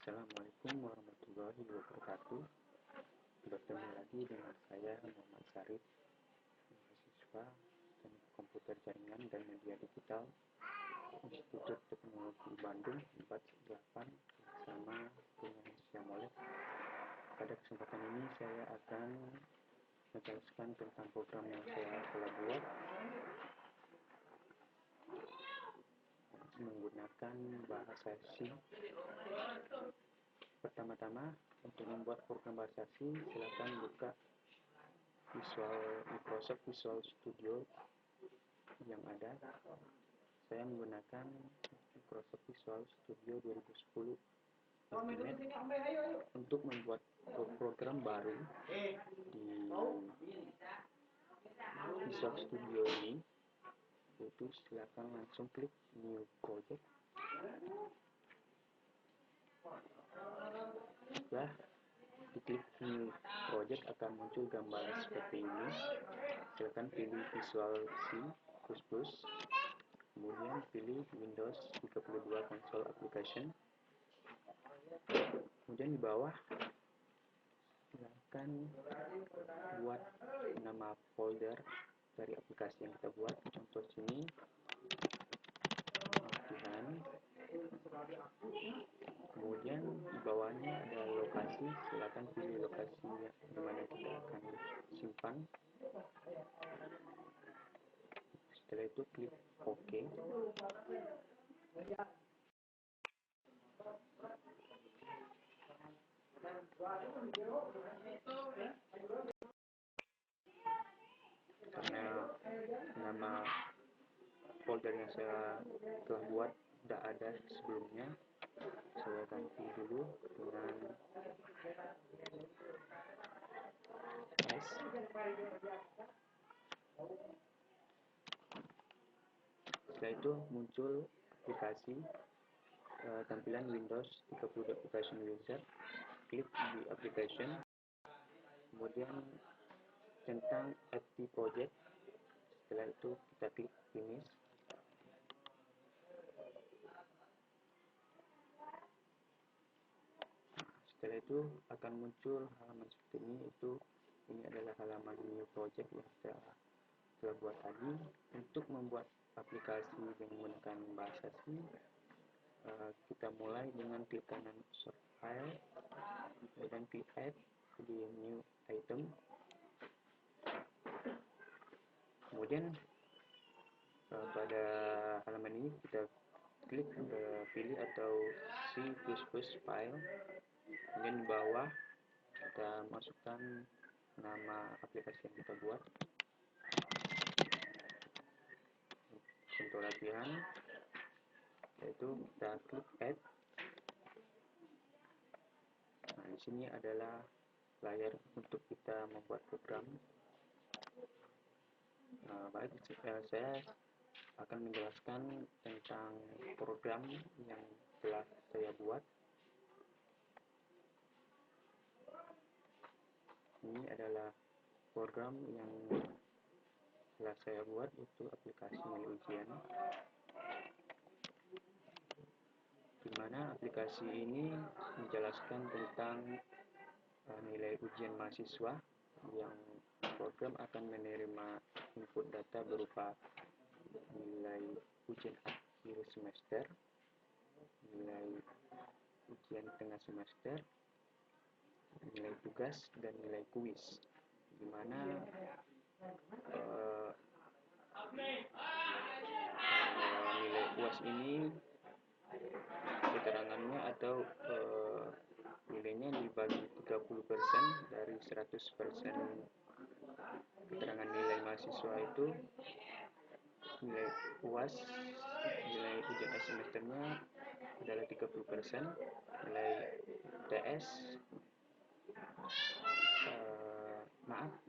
Assalamualaikum warahmatullahi wabarakatuh. Bertemu lagi dengan saya Muhammad Sarif, mahasiswa Teknik Komputer Jaringan dan Media Digital Institut Teknologi Bandung 418 bersama dengan Syamolek. Pada kesempatan ini saya akan menjelaskan tentang program yang saya telah buat menggunakan bahasa C. Pertama-tama, untuk membuat program bahasa C, silakan buka Microsoft Visual Studio yang ada. Saya menggunakan Microsoft Visual Studio 2010 Ultimate untuk membuat program baru di Visual Studio ini. Yaitu silakan langsung klik New Project. Setelah diklik New Project akan muncul gambaran seperti ini. Silakan pilih Visual C++, kemudian pilih Windows 32 Console Application. Kemudian di bawah silakan buat nama folder dari aplikasi yang kita buat. Contoh sini latihan. Kemudian di bawahnya ada lokasi, silakan pilih lokasi di mana kita akan simpan. Setelah itu klik OK. Karena nama folder yang saya telah buat tidak ada sebelumnya, saya ganti dulu dengan S. Setelah itu muncul aplikasi tampilan Windows 32 Application Wizard. Klik di application, kemudian tentang FT Project. Setelah itu kita klik finish. Setelah itu akan muncul halaman seperti ini. Ini adalah halaman new project yang saya telah buat tadi. Untuk membuat aplikasi dengan menggunakan bahasa C, kita mulai dengan klik kanan Sort File, dan klik Add di New Item. Kemudian pada halaman ini kita klik pilih atau C++ file. Kemudian di bawah kita masukkan nama aplikasi yang kita buat. Contoh latihan, yaitu kita klik Add. Nah, di sini adalah layar untuk kita membuat program. Baik, saya akan menjelaskan tentang program yang telah saya buat. Ini adalah program yang telah saya buat, yaitu aplikasi nilai ujian, di mana aplikasi ini menjelaskan tentang nilai ujian mahasiswa, yang program akan menerima input data berupa nilai ujian akhir semester, nilai ujian tengah semester, nilai tugas, dan nilai kuis, di mana nilai UAS ini keterangannya atau nilainya dibagi 30% dari 100% keterangan nilai mahasiswa itu. Nilai UAS, nilai ujian akhir semesternya adalah 30%, nilai TS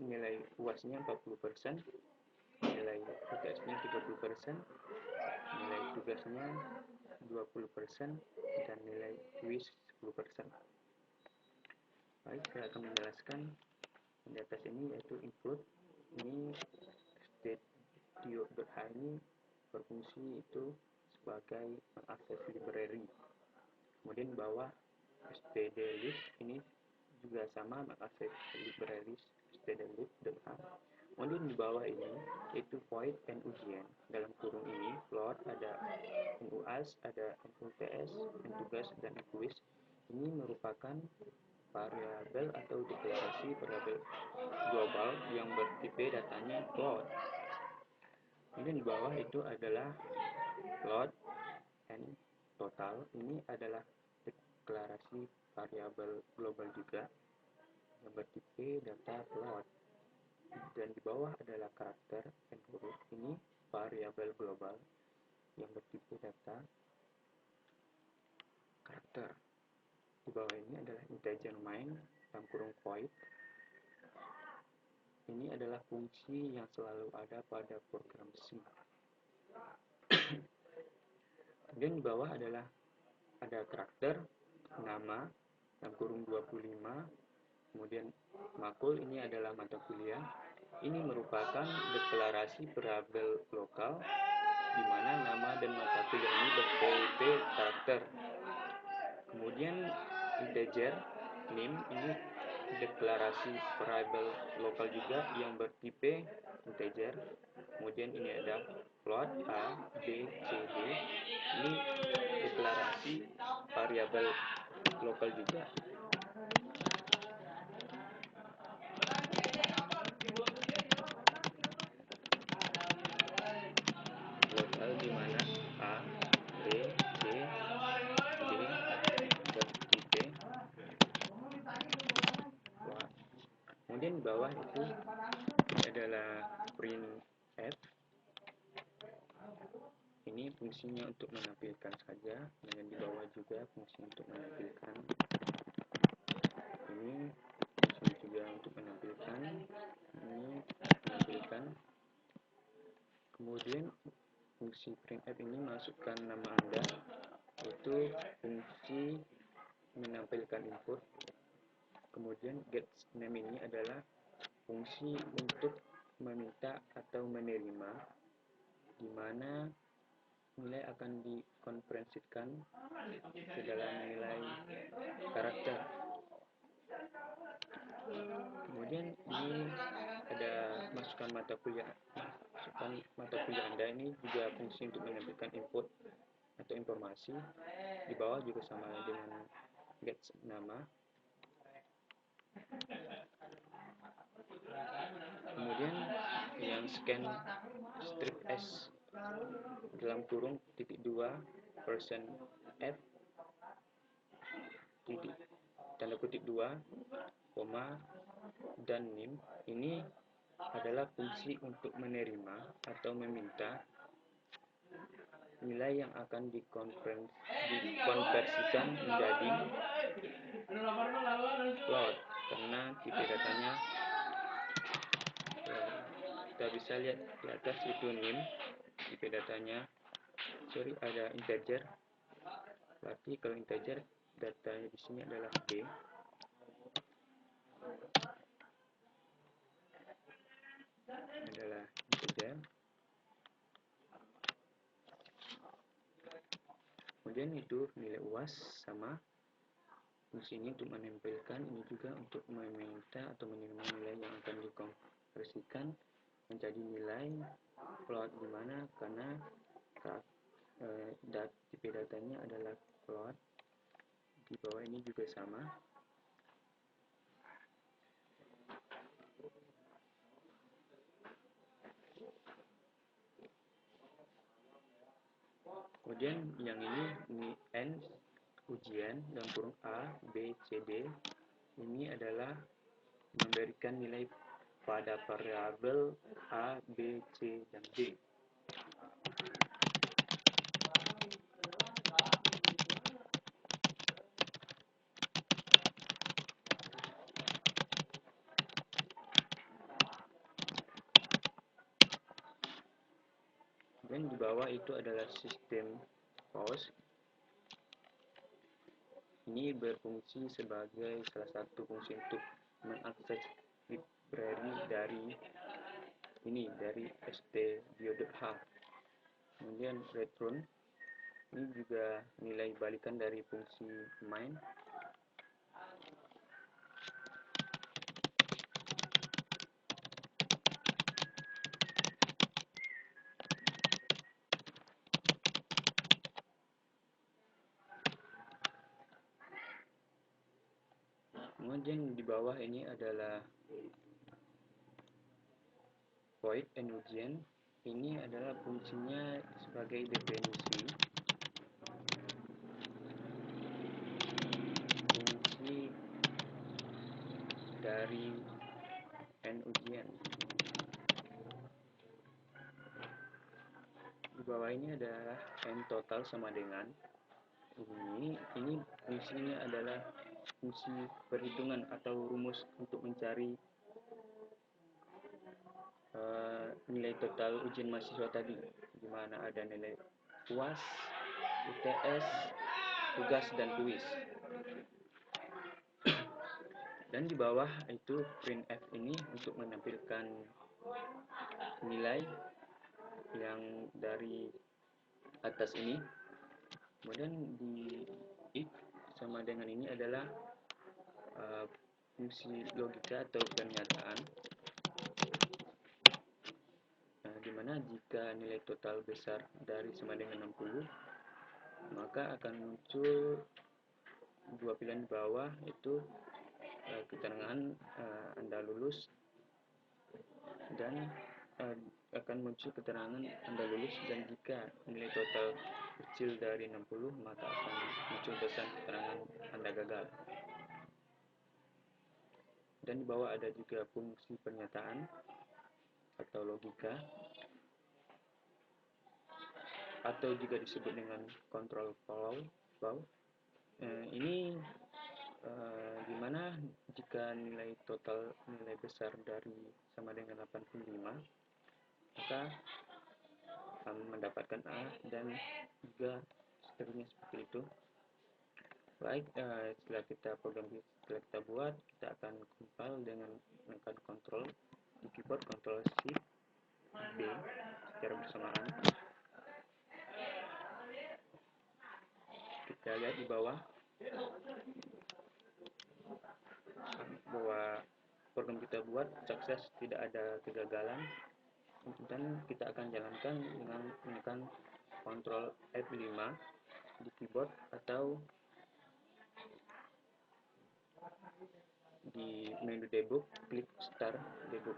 nilai UAS-nya 40%, nilai UTS-nya 30%, nilai tugasnya 20%, dan nilai kuis 10%. Baik, saya akan menjelaskan di atas ini, yaitu include. Ini Studio.h ini berfungsi itu sebagai mengakses library. Kemudian di bawah stdlib ini juga sama, mengakses libraries stdlib dan a. Kemudian di bawah ini itu void and ujian. Dalam kurung ini float ada nuas, ada nuts, nugas dan nuquiz. Ini merupakan variabel atau deklarasi variabel global yang bertipe datanya float. Kemudian di bawah itu adalah float and total. Ini adalah deklarasi variabel global juga yang bertipe data float. Dan di bawah adalah karakter dan huruf. Ini variabel global yang bertipe data karakter. Di bawah ini adalah integer main dalam kurung void. Ini adalah fungsi yang selalu ada pada program C. Kemudian di bawah adalah ada karakter, nama, dalam kurung 25, kemudian makul, ini adalah mata kuliah. Ini merupakan deklarasi variabel lokal di mana nama dan mata kuliah ini bertipe karakter. Kemudian integer name ini deklarasi variabel lokal juga yang bertipe integer. Kemudian ini ada float a, b, c, d. Ini deklarasi variabel lokal juga. Lokal di mana a, b, c, d bertipe float. Kemudian di bawah itu adalah printf. Ini fungsinya untuk menampilkan saja, dan di bawah juga fungsi untuk menampilkan. Ini fungsi juga untuk menampilkan. Ini menampilkan. Kemudian fungsi printf ini masukkan nama Anda, yaitu fungsi menampilkan input. Kemudian getName ini adalah fungsi untuk meminta atau menerima, di mana nilai akan dikonversikan ke dalam nilai karakter. Kemudian ini ada masukkan mata kuliah Anda, ini juga fungsi untuk menampilkan input atau informasi. Di bawah juga sama dengan getNama. Kemudian yang scan strip s dalam kurung titik 2 %f titik tanda kutip 2 koma dan nim, ini adalah fungsi untuk menerima atau meminta nilai yang akan dikonversikan menjadi float, karena tipe datanya kita bisa lihat di atas itu nim, tipe datanya ada integer. Berarti kalau integer datanya di sini adalah b. Adalah integer. Kemudian itu nilai UAS sama. Fungsi ini untuk menempelkan, ini juga untuk meminta atau menerima nilai yang akan dikonversikan menjadi nilai float, di mana karena tipe datanya adalah float. Di bawah ini juga sama. Kemudian yang ini n ujian dalam kurung a, b, c, d. Ini adalah memberikan nilai pada variabel a, b, c, dan d. Dan di bawah itu adalah sistem pause. Ini berfungsi sebagai salah satu fungsi untuk mengakses library dari stdio.h. Kemudian return ini juga nilai balikan dari fungsi main. Kemudian di bawah ini adalah void and ujian. Ini adalah fungsinya sebagai definisi fungsi dari n ujian. Di bawah ini adalah n total sama dengan ini fungsinya adalah fungsi perhitungan atau rumus untuk mencari nilai total ujian mahasiswa tadi, di mana ada nilai UAS, UTS, tugas, dan kuis. Dan di bawah itu printf ini untuk menampilkan nilai yang dari atas ini. Kemudian di if sama dengan ini adalah fungsi logika atau pernyataan, dimana jika nilai total besar dari sama dengan 60, maka akan muncul dua pilihan di bawah, itu keterangan Anda lulus, dan akan muncul keterangan Anda lulus, dan jika nilai total kecil dari 60, maka akan muncul pesan keterangan Anda gagal. Dan di bawah ada juga fungsi pernyataan atau logika, atau juga disebut dengan control flow. Ini dimana jika nilai total nilai besar dari sama dengan 85, maka mendapatkan A, dan juga seterusnya seperti itu. Baik, setelah kita buat, kita akan compile dengan menekan Ctrl di keyboard, Ctrl Shift B secara bersamaan. Kita lihat di bawah bahwa program kita buat sukses, tidak ada kegagalan, dan kita akan jalankan dengan menekan Ctrl F5 di keyboard atau di menu debug, klik start debug.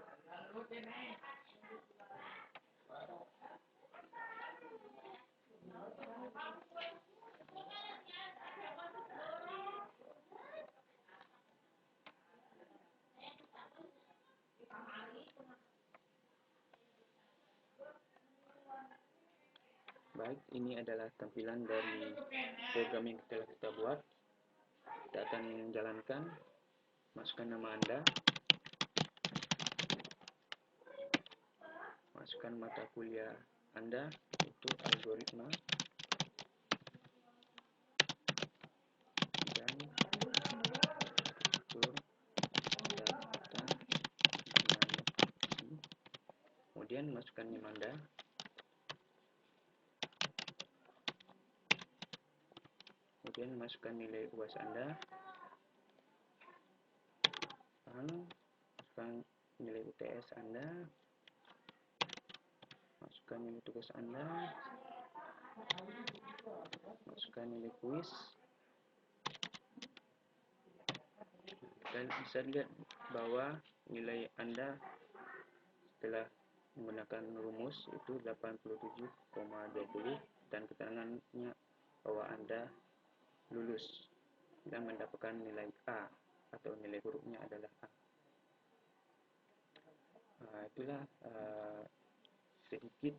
Baik, ini adalah tampilan dari program yang telah kita buat. Kita akan menjalankan, masukkan nama Anda, masukkan mata kuliah Anda, itu algoritma, dan struktur data dinamik. Kemudian masukkan NIM Anda, kemudian masukkan nilai UAS Anda, masukkan nilai UTS Anda, masukkan nilai tugas Anda, masukkan nilai kuis. Dan bisa dilihat bahwa nilai Anda setelah menggunakan rumus itu 87,20, dan keterangannya bahwa Anda lulus dan mendapatkan nilai A, atau nilai hurufnya adalah A. Itulah sedikit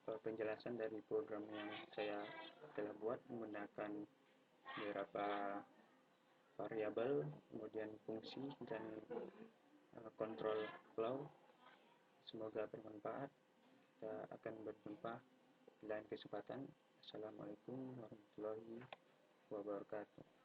penjelasan dari program yang saya telah buat menggunakan beberapa variabel, kemudian fungsi, dan control flow. Semoga bermanfaat. Kita akan berjumpa di lain kesempatan. Assalamualaikum warahmatullahi wabarakatuh.